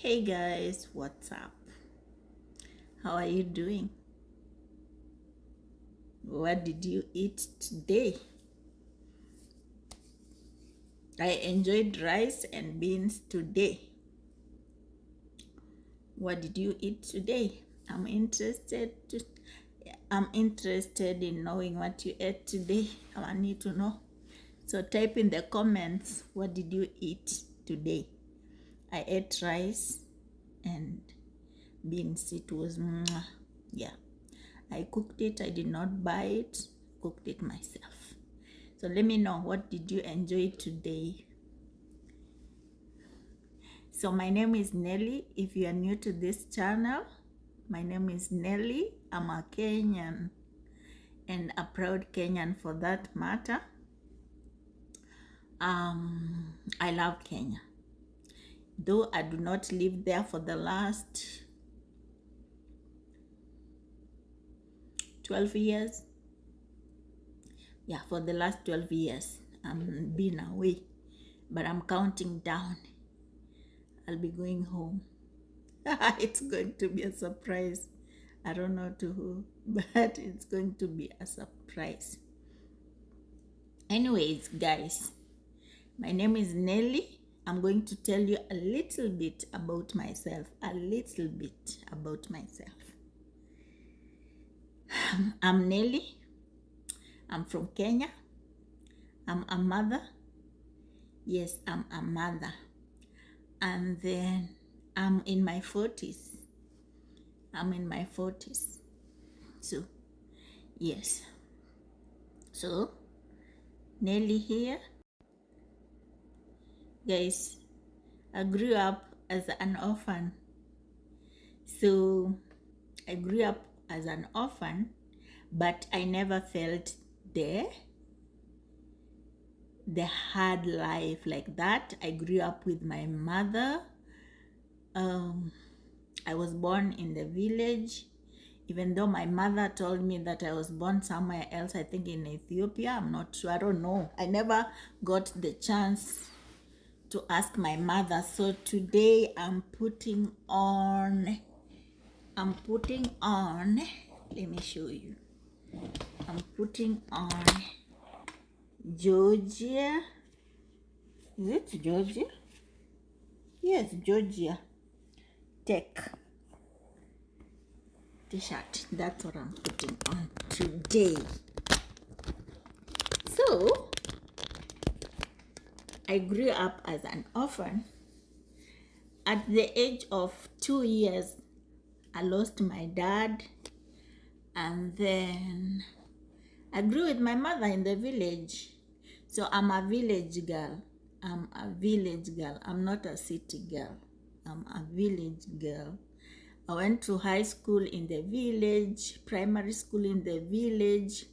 Hey guys, what's up? How are you doing? What did you eat today? I enjoyed rice and beans today. What did you eat today? I'm interested in knowing what you ate today. I need to know. So type in the comments, what did you eat today? I ate rice and beans. It was yeah. I cooked it. I did not buy it. Cooked it myself. So let me know, what did you enjoy today? So my name is Nelly. If you are new to this channel, my name is Nelly. I'm a Kenyan and a proud Kenyan for that matter. I love Kenya. Though I do not live there for the last 12 years. Yeah, for the last 12 years, I'm been away, but I'm counting down. I'll be going home. It's going to be a surprise. I don't know to who, but it's going to be a surprise. Anyways, guys, my name is Nelly. I'm going to tell you a little bit about myself. I'm Nelly. I'm from Kenya. I'm a mother. Yes, I'm a mother. And then I'm in my 40s. So, yes. So, Nelly here. Guys, I grew up as an orphan. So, I grew up as an orphan, but I never felt the hard life like that. I grew up with my mother. I was born in the village, even though my mother told me that I was born somewhere else, I think in Ethiopia. I'm not sure, I don't know. I never got the chance to ask my mother. So today I'm putting on, let me show you. I'm putting on Georgia. Is it Georgia? Yes, Georgia Tech t-shirt. That's what I'm putting on today. So, I grew up as an orphan. At the age of 2 years, I lost my dad. And then I grew with my mother in the village. So I'm a village girl. I'm not a city girl. I'm a village girl. I went to high school in the village, primary school in the village.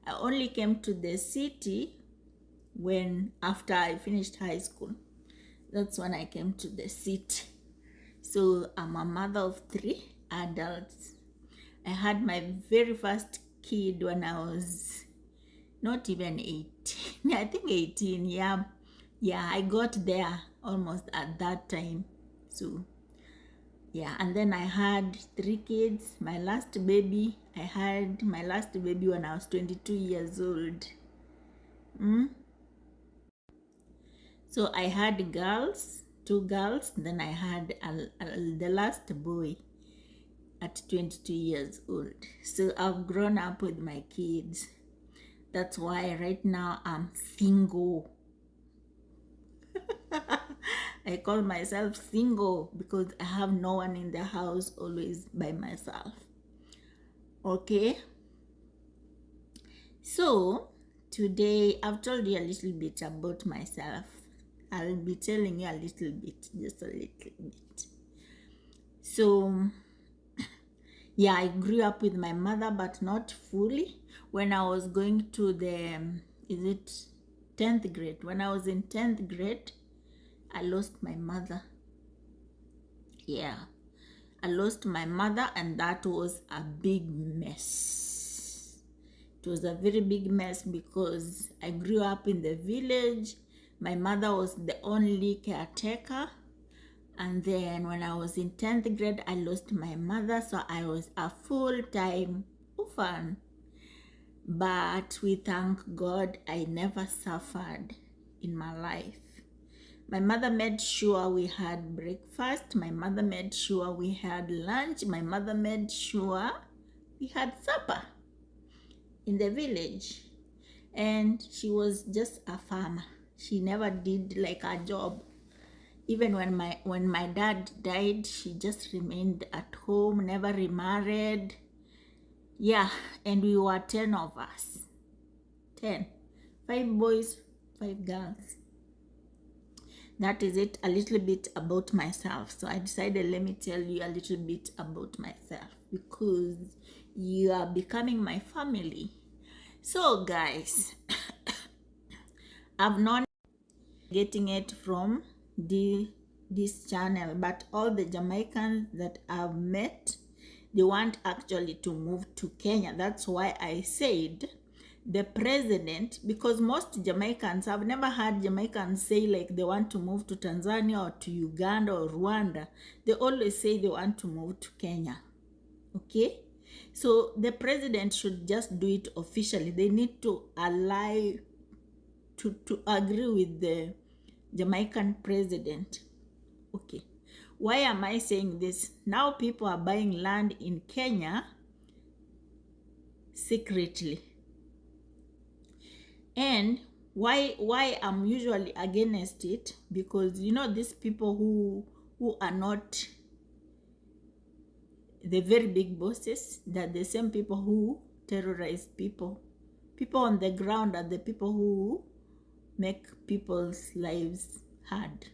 I only came to the city after I finished high school. That's when I came to the city. So I'm a mother of 3 adults. I had my very first kid when I was not even 18. I think 18, yeah. Yeah, I got there almost at that time. So, yeah, and then I had 3 kids. I had my last baby when I was 22 years old. So I had girls, 2 girls. Then I had the last boy at 22 years old. So I've grown up with my kids. That's why right now I'm single. I call myself single because I have no one in the house, always by myself. Okay? So, today I've told you a little bit about myself. I'll be telling you a little bit, just a little bit. So, yeah, I grew up with my mother, but not fully. When I was going to the, 10th grade? When I was in 10th grade, I lost my mother. Yeah, I lost my mother, and that was a big mess. It was a very big mess because I grew up in the village. My mother was the only caretaker. And then when I was in 10th grade, I lost my mother, so I was a full-time orphan. But we thank God I never suffered in my life. My mother made sure we had breakfast. My mother made sure we had lunch. My mother made sure we had supper in the village. And she was just a farmer. She never did like a job. Even when my dad died, she just remained at home, never remarried. Yeah, and we were 10 of us. 10. 5 boys, 5 girls. That is it, a little bit about myself. So I decided, let me tell you a little bit about myself, because you are becoming my family. So guys, I've not getting it from this channel, but all the Jamaicans that I've met, they want actually to move to Kenya. That's why I said the president, because most Jamaicans, I've never heard Jamaicans say like they want to move to Tanzania or to Uganda or Rwanda. They always say they want to move to Kenya. Okay, so the president should just do it officially. They need to allow to agree with the Jamaican president. Okay, why am I saying this? Now people are buying land in Kenya secretly. And why I'm usually against it, because you know, these people who are not the very big bosses, that the same people who terrorize people on the ground are the people who make people's lives hard.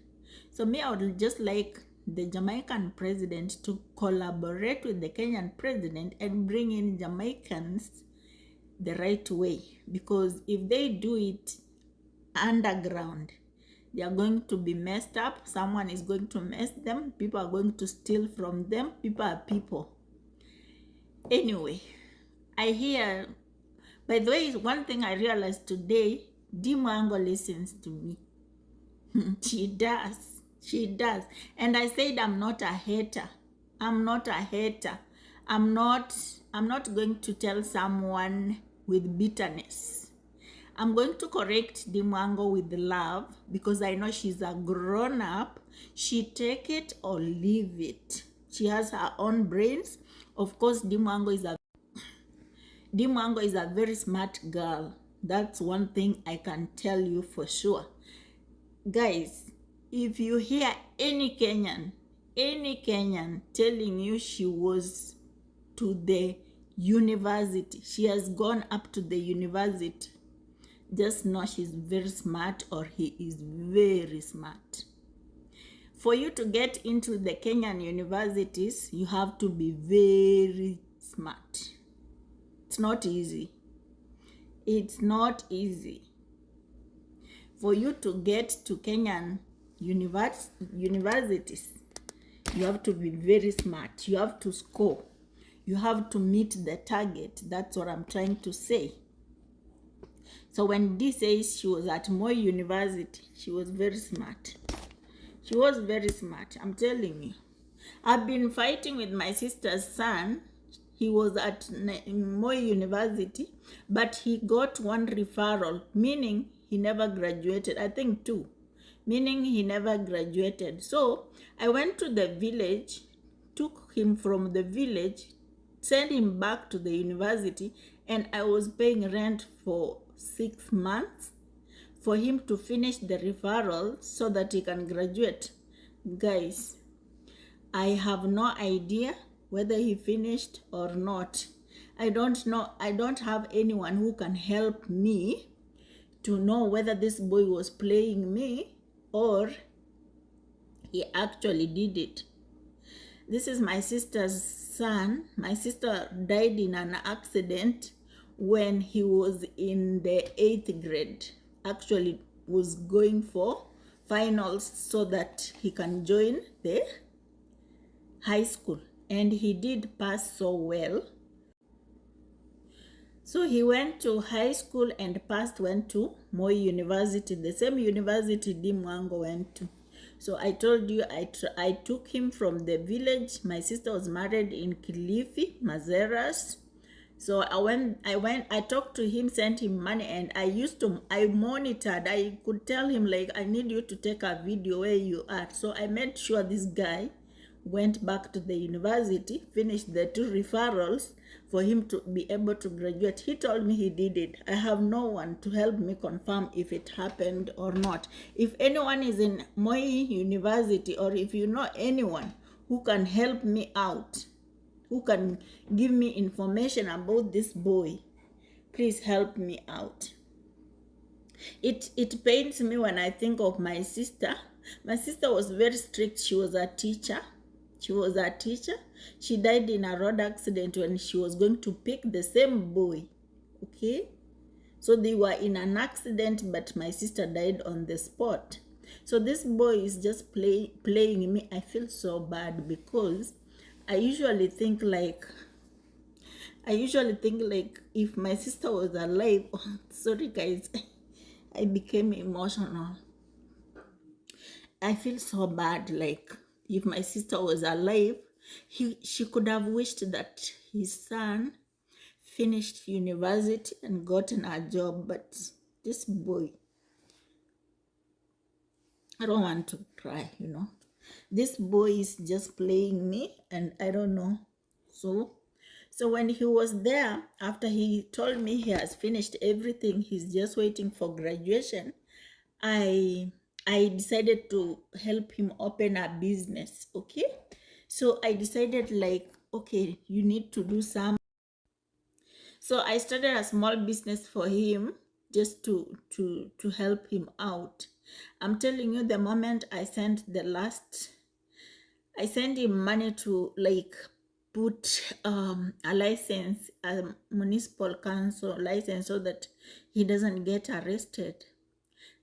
So me, I would just like the Jamaican president to collaborate with the Kenyan president and bring in Jamaicans the right way, because if they do it underground, they are going to be messed up. Someone is going to mess them. People are going to steal from them. People are people. Anyway, I hear, by the way, one thing I realized today, Dimwango listens to me. She does. And I said I'm not a hater. I'm not a hater. I'm not going to tell someone with bitterness. I'm going to correct Dimwango with love, because I know she's a grown up. She take it or leave it. She has her own brains. Of course, Dimwango is a very smart girl. That's one thing I can tell you for sure. Guys, if you hear any Kenyan telling you she was to the university, she has gone up to the university, just know she's very smart, or he is very smart. For you to get into the Kenyan universities, you have to be very smart. It's not easy. It's not easy. For you to get to Kenyan universities, you have to be very smart. You have to score. You have to meet the target. That's what I'm trying to say. So when Dee says she was at Moi University, she was very smart. She was very smart, I'm telling you. I've been fighting with my sister's son. He was at Moi University, but he got one referral, meaning he never graduated. I think 2, meaning he never graduated. So I went to the village, took him from the village, sent him back to the university, and I was paying rent for 6 months for him to finish the referral so that he can graduate. Guys, I have no idea whether he finished or not. I don't know. I don't have anyone who can help me to know whether this boy was playing me or he actually did it. This is my sister's son. My sister died in an accident when he was in the 8th grade. Actually was going for finals so that he can join the high school, and he did pass so well. So he went to high school and passed, went to Moi University, the same university Dimwango went to. So I told you I took him from the village. My sister was married in Kilifi, Mazeras. So I talked to him, sent him money, and I monitored. I could tell him, like, I need you to take a video where you are. So I made sure this guy went back to the university, finished the 2 referrals for him to be able to graduate. He told me he did it. I have no one to help me confirm if it happened or not. If anyone is in Moi University, or if you know anyone who can help me out, who can give me information about this boy, please help me out. It pains me when I think of my sister. My sister was very strict. She was a teacher. She died in a road accident when she was going to pick the same boy. Okay? So they were in an accident, but my sister died on the spot. So this boy is just playing me. I feel so bad because I usually think like if my sister was alive, sorry guys, I became emotional. I feel so bad, like if my sister was alive, she could have wished that his son finished university and gotten a job, but this boy, I don't want to cry, you know. This boy is just playing me, and I don't know. So when he was there, after he told me he has finished everything, he's just waiting for graduation, I decided to help him open a business. Okay, so I decided, like, okay, you need to do some. So I started a small business for him, just to help him out. I'm telling you, the moment I sent him money to, like, put a license, a municipal council license, so that he doesn't get arrested.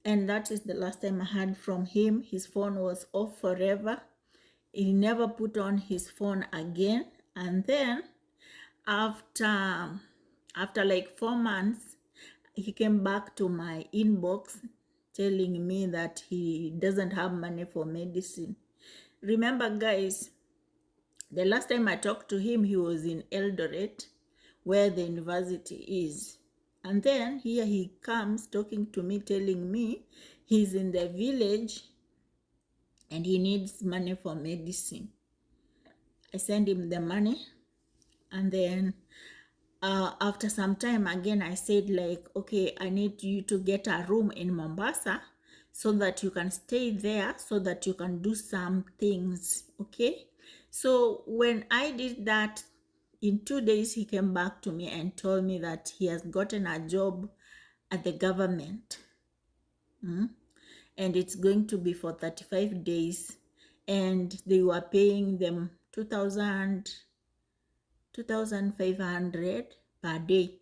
And that is the last time I heard from him. His phone was off forever. He never put on his phone again. And then after like 4 months, he came back to my inbox telling me that he doesn't have money for medicine. Remember, guys, the last time I talked to him, he was in Eldoret, where the university is. And then here he comes talking to me, telling me he's in the village and he needs money for medicine. I send him the money, and then after some time again, I said, like, okay, I need you to get a room in Mombasa so that you can stay there, so that you can do some things. Okay, so when I did that, in 2 days he came back to me and told me that he has gotten a job at the government. And it's going to be for 35 days, and they were paying them 2,500 per day.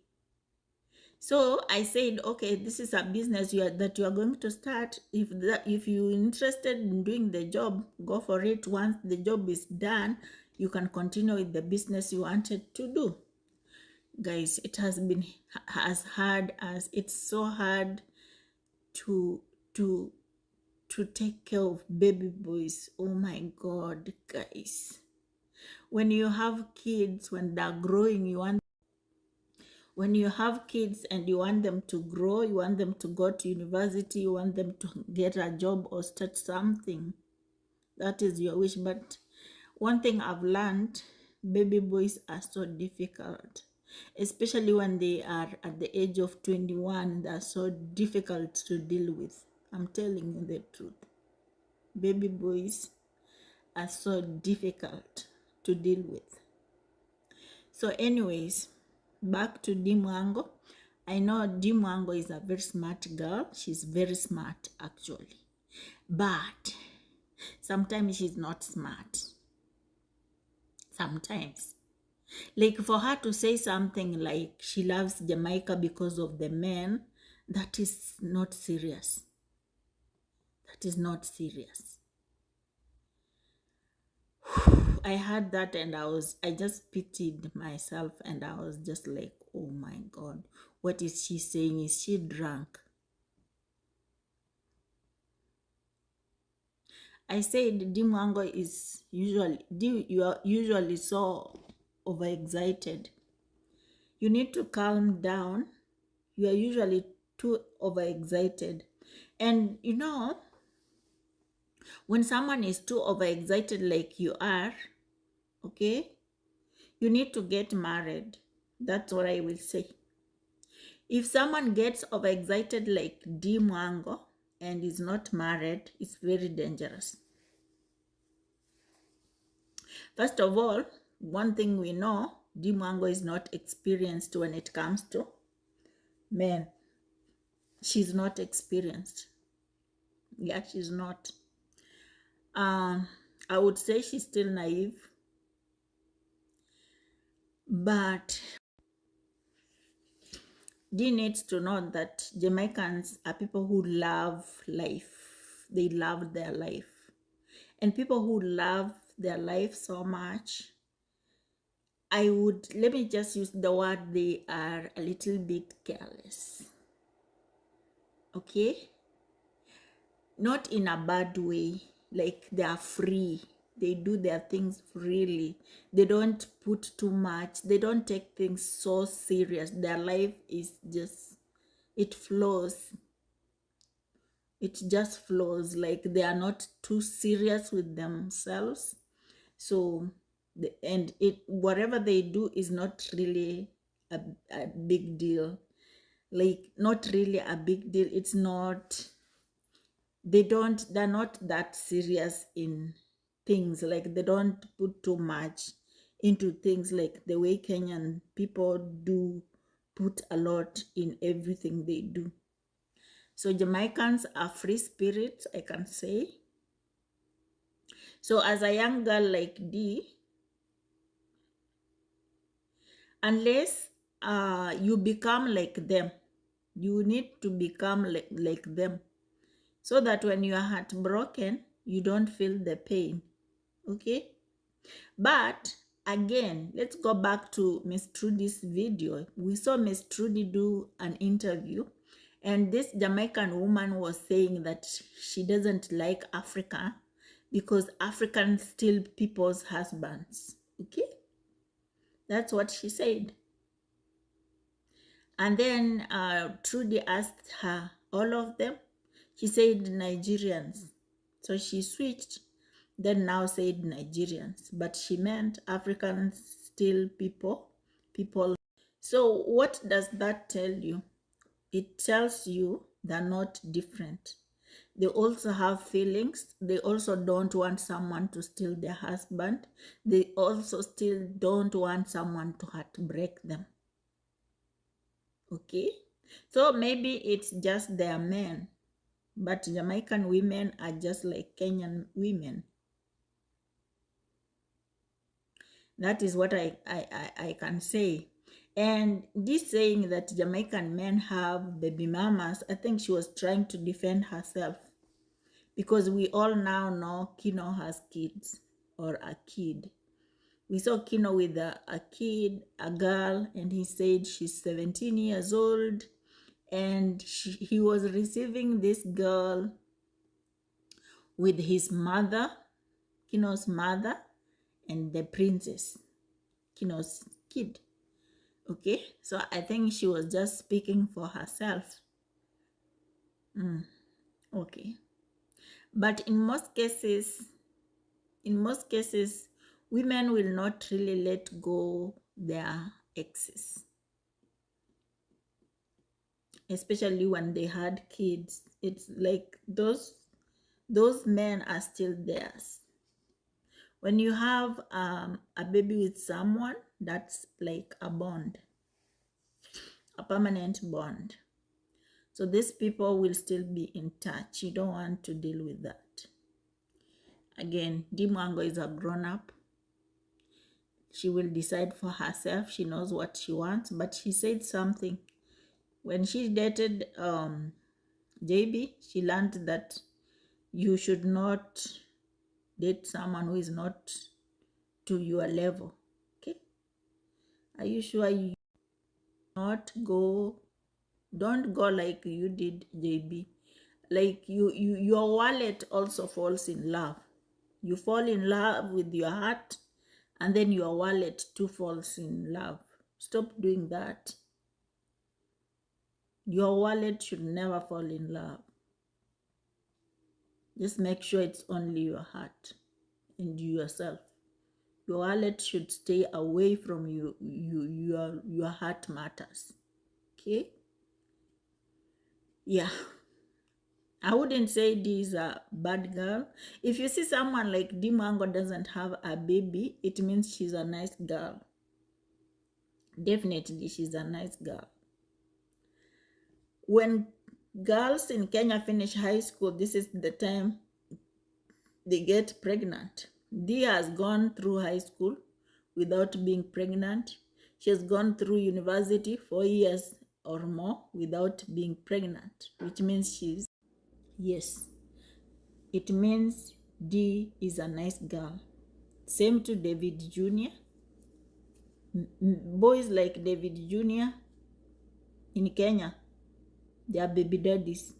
So I said, okay, this is a business that you are going to start. If you're interested in doing the job, go for it. Once the job is done, you can continue with the business you wanted to do. Guys, it has been as hard as, it's so hard to take care of baby boys. Oh my God, guys. When you have kids, when they're growing, when you have kids and you want them to grow, you want them to go to university, you want them to get a job or start something, that is your wish. But one thing I've learned, baby boys are so difficult, especially when they are at the age of 21. They're so difficult to deal with. I'm telling you the truth. Baby boys are so difficult to deal with. So anyways, back to Dimwango. I know Dimwango is a very smart girl. She's very smart, actually. But sometimes she's not smart. Sometimes. Like, for her to say something like she loves Jamaica because of the men, that is not serious. That is not serious. I heard that and I just pitied myself, and I was just like, oh my God, what is she saying? Is she drunk? I said Dimwango is you are usually so overexcited. You need to calm down. You are usually too overexcited. And you know, when someone is too overexcited like you are, okay, you need to get married. That's what I will say. If someone gets overexcited like Dimwango and is not married, it's very dangerous. First of all, one thing we know, Dimwango is not experienced when it comes to men. She's not experienced. Yeah, she's not. I would say she's still naive, but Dee needs to know that Jamaicans are people who love life. They love their life. And people who love their life so much, let me just use the word, they are a little bit careless. Okay? Not in a bad way, like they are free. They do their things freely. They don't put too much. They don't take things so serious. Their life is just, it flows. It just flows. Like they are not too serious with themselves. So, whatever they do is not really a big deal. Like, not really a big deal. It's not, they're not that serious in things. Like they don't put too much into things like the way Kenyan people do put a lot in everything they do. So Jamaicans are free spirits, I can say. So as a young girl like Dee, unless you become like them, you need to become like them, so that when you are heartbroken, you don't feel the pain. Okay? But again, let's go back to Miss Trudy's video. We saw Miss Trudy do an interview, and this Jamaican woman was saying that she doesn't like Africa because Africans steal people's husbands. Okay? That's what she said. And then Trudy asked her, all of them? She said Nigerians. So she switched, then now said Nigerians. But she meant Africans still people. So what does that tell you? It tells you they're not different. They also have feelings. They also don't want someone to steal their husband. They also still don't want someone to heartbreak them. Okay? So maybe it's just their men, but Jamaican women are just like Kenyan women. That is what I can say. And this saying that Jamaican men have baby mamas, I think she was trying to defend herself, because we all now know Kino has kids, or a kid. We saw Kino with a kid, a girl, and he said she's 17 years old, and he was receiving this girl with his mother, Kino's mother, and the princess, Kino's kid. Okay, so I think she was just speaking for herself. Okay, but in most cases, women will not really let go their exes, especially when they had kids. It's like those men are still theirs. When you have a baby with someone, that's like a bond, a permanent bond. So these people will still be in touch. You don't want to deal with that. Again, Dimwango is a grown-up. She will decide for herself. She knows what she wants. But she said something. When she dated JB, she learned that you should not date someone who is not to your level. Okay? Are you sure you don't go like you did, JB? Like your wallet also falls in love. You fall in love with your heart, and then your wallet too falls in love. Stop doing that. Your wallet should never fall in love. Just make sure it's only your heart and you yourself. Your wallet should stay away from you. Your heart matters. Okay? Yeah. I wouldn't say this is a bad girl. If you see someone like Dimango doesn't have a baby, it means she's a nice girl. Definitely, she's a nice girl. When girls in Kenya finish high school, this is the time they get pregnant. Dia has gone through high school without being pregnant. She has gone through university 4 years or more without being pregnant, which means she's, yes, it means D is a nice girl. Same to David Jr. Boys like David Jr. in Kenya, they are baby daddies.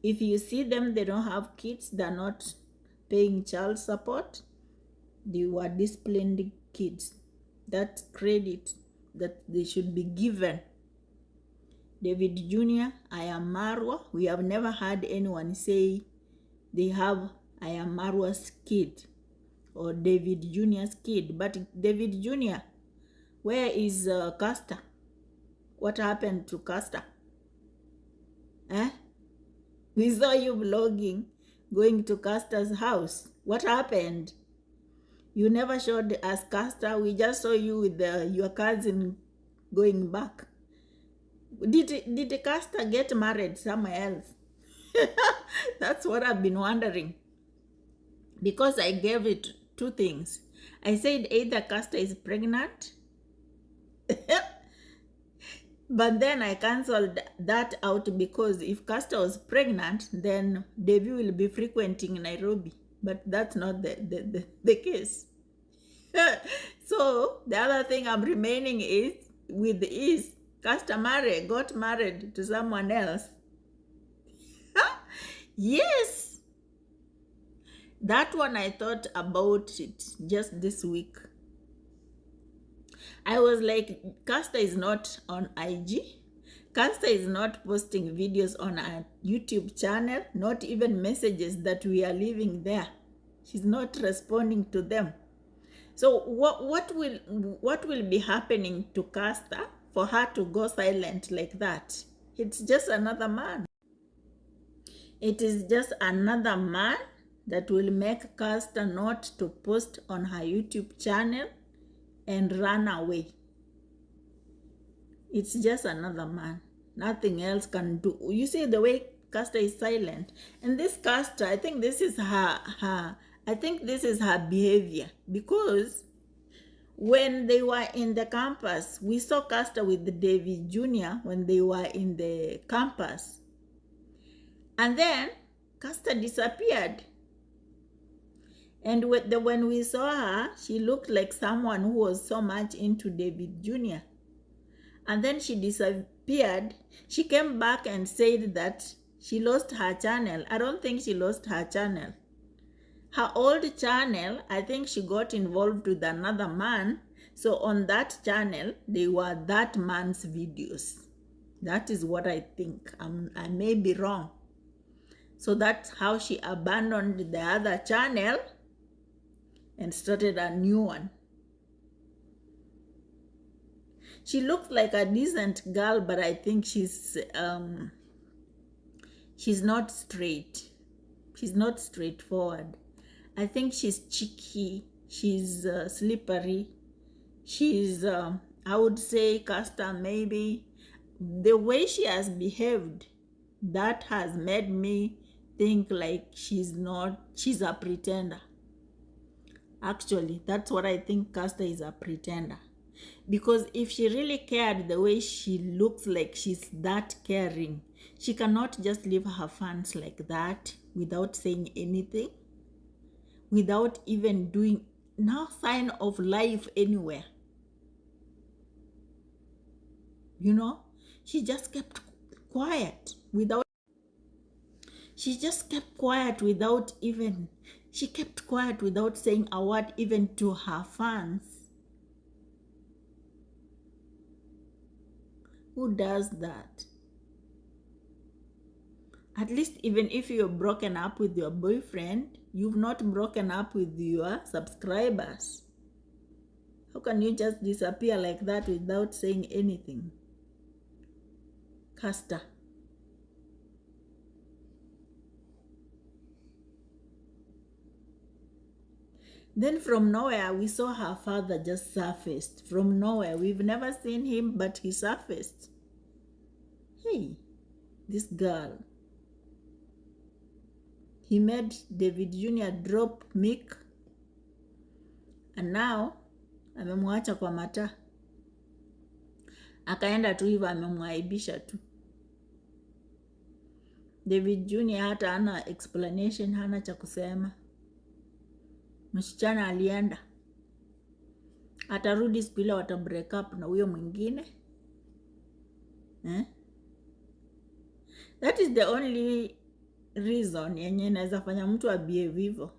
If you see them, they don't have kids, they're not paying child support, they were disciplined kids. That's credit that they should be given. David Jr., iammarwa, we have never heard anyone say they have iammarwa's kid or David Jr.'s kid. But David Jr., where is Caster? What happened to Caster? We saw you vlogging, going to Caster's house. What happened? You never showed us Caster. We just saw you with your cousin going back. Did Caster get married somewhere else? That's what I've been wondering. Because I gave it two things. I said either Caster is pregnant, but then I cancelled that out because if Caster was pregnant, then Davy will be frequenting Nairobi. But that's not the case. So the other thing I'm remaining is Caster got married to someone else. Yes. That one I thought about it just this week. I was like, Caster is not on IG. Caster is not posting videos on our YouTube channel, not even messages that we are leaving there. She's not responding to them. So what will be happening to Caster for her to go silent like that? It's just another man. It is just another man that will make Caster not to post on her YouTube channel and run away. It's just another man. Nothing else can do. You see the way Caster is silent. And this Caster, I think this is her behavior. Because when they were in the campus, we saw Caster with the Davy Jr. when they were in the campus. And then Caster disappeared. And when we saw her, she looked like someone who was so much into David Jr. And then she disappeared. She came back and said that she lost her channel. I don't think she lost her channel. Her old channel, I think she got involved with another man. So on that channel, they were that man's videos. That is what I think. I may be wrong. So that's how she abandoned the other channel and started a new one. She looks like a decent girl, but I think she's not straight. She's not straightforward. I think she's cheeky. She's slippery. She's, I would say, Caster maybe. The way she has behaved, that has made me think like she's a pretender. Actually, that's what I think. Caster is a pretender. Because if she really cared the way she looks like she's that caring, she cannot just leave her fans like that without saying anything, without even doing no sign of life anywhere. You know, she just kept quiet without even She kept quiet without saying a word even to her fans. Who does that? At least even if you're broken up with your boyfriend, you've not broken up with your subscribers. How can you just disappear like that without saying anything? Caster. Then from nowhere, we saw her father just surfaced. From nowhere. We've never seen him, but he surfaced. Hey, this girl. He made David Jr. drop Mick. And now, amemwacha kwa mata. Akaenda tu hivyo, amemwaibisha tu. David Jr. hata hana explanation, hana cha kusema. Msichana alienda. Atarudi siku ile wata break up na huyo mwingine. That is the only reason yenye inaweza fanya mtu abehave hivyo.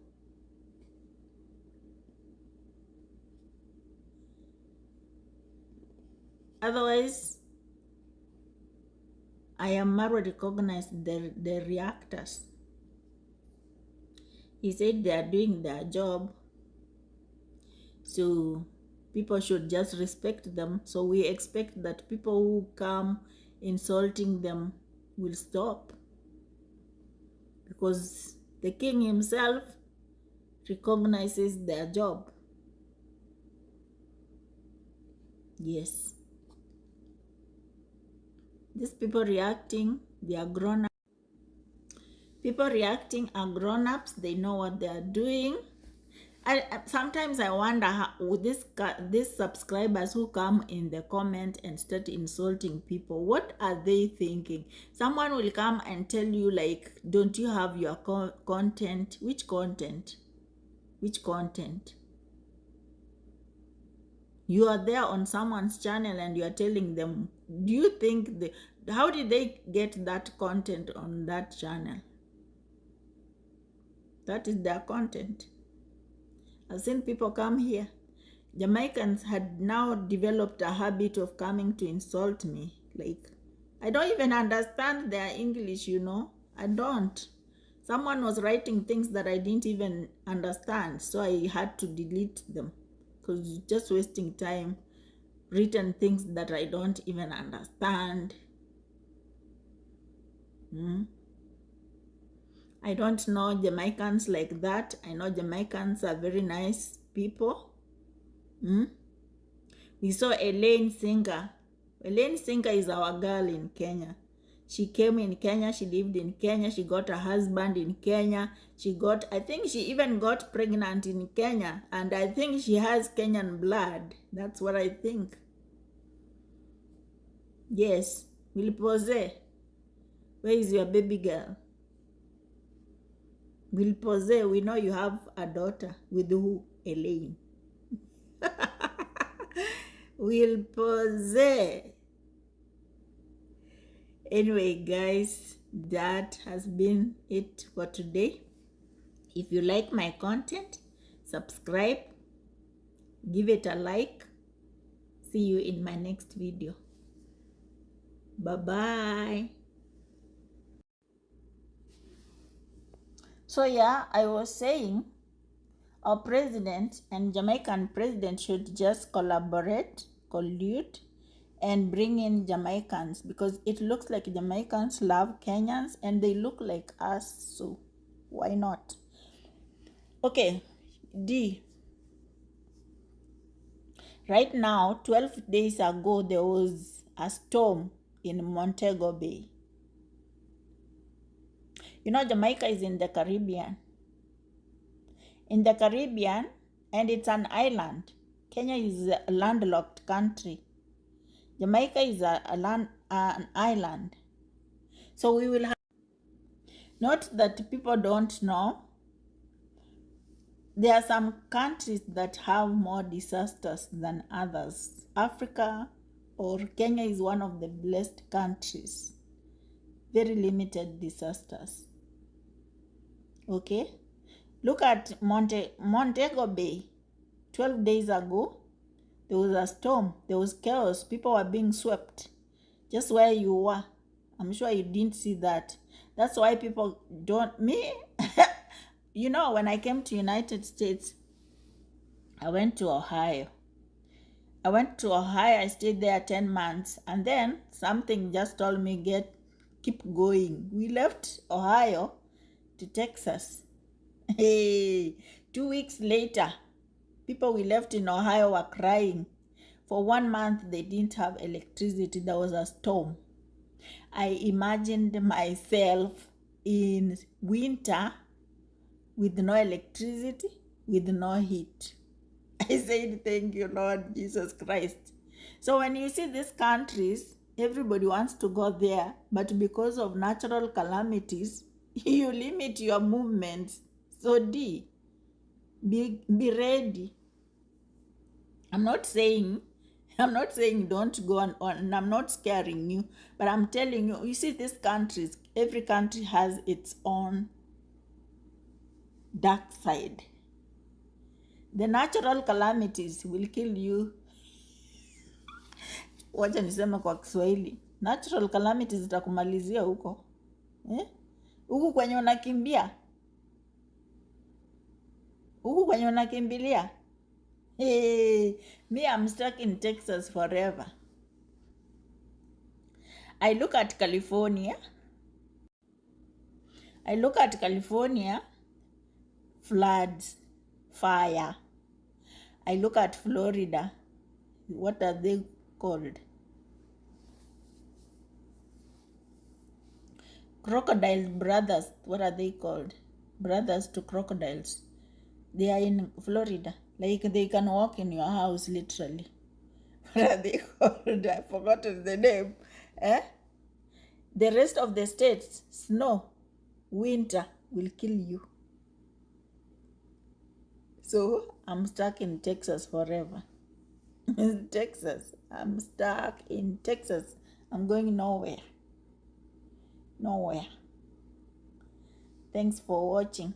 Otherwise, iammarwa recognized the reactors. He said they are doing their job, so people should just respect them. So we expect that people who come insulting them will stop, because the king himself recognizes their job. Yes. These people reacting, they are grown up. People reacting are grown-ups. They know what they are doing. Sometimes I wonder how these subscribers who come in the comment and start insulting people, what are they thinking? Someone will come and tell you, like, don't you have your content? Which content? Which content? You are there on someone's channel and you are telling them, do you think how did they get that content on that channel? That is their content. I've seen people come here. Jamaicans had now developed a habit of coming to insult me. Like, I don't even understand their English, you know. I don't. Someone was writing things that I didn't even understand, so I had to delete them, because it's just wasting time. Written things that I don't even understand. I don't know Jamaicans like that. I know Jamaicans are very nice people. We saw Elaine Singer. Elaine Singer is our girl in Kenya. She came in Kenya. She lived in Kenya. She got a husband in Kenya. I think she even got pregnant in Kenya. And I think she has Kenyan blood. That's what I think. Yes. Wilpose, where is your baby girl? Wilpose, we know you have a daughter. With who? Elaine. Wilpose. Anyway, guys, that has been it for today. If you like my content, subscribe, give it a like. See you in my next video. Bye-bye. So yeah, I was saying our president and Jamaican president should just collude, and bring in Jamaicans, because it looks like Jamaicans love Kenyans and they look like us, so why not? Okay, D. Right now, 12 days ago, there was a storm in Montego Bay. You know, Jamaica is in the Caribbean. In the Caribbean, and it's an island. Kenya is a landlocked country. Jamaica is an island. So we will have, not that people don't know, there are some countries that have more disasters than others. Africa or Kenya is one of the blessed countries. Very limited disasters. Okay? Look at Montego Bay. 12 days ago, there was a storm. There was chaos. People were being swept. Just where you were. I'm sure you didn't see that. That's why people don't... Me, you know, when I came to United States, I went to Ohio. I stayed there 10 months. And then something just told me, keep going. We left Ohio to Texas. Hey, 2 weeks later, people we left in Ohio were crying. For 1 month, they didn't have electricity. There was a storm. I imagined myself in winter with no electricity, with no heat. I said, thank you, Lord Jesus Christ. So when you see these countries, everybody wants to go there, but because of natural calamities, you limit your movements. So be ready. I'm not saying don't go on, and I'm not scaring you, but I'm telling you, you see these countries, every country has its own dark side. The natural calamities will kill you. Wacha niseme kwa Kiswahili. Natural calamities zitakumalizia huko. Huku kwenye unakimbia. Huku kwenye unakimbilia. Hey, me, I'm stuck in Texas forever. I look at California. Floods, fire. I look at Florida. What are they called? Crocodile brothers. What are they called? Brothers to crocodiles. They are in Florida. Like they can walk in your house literally. What are they called? I've forgotten the name. The rest of the states, snow, winter will kill you. So I'm stuck in Texas forever. Texas. I'm stuck in Texas. I'm going nowhere. Thanks for watching.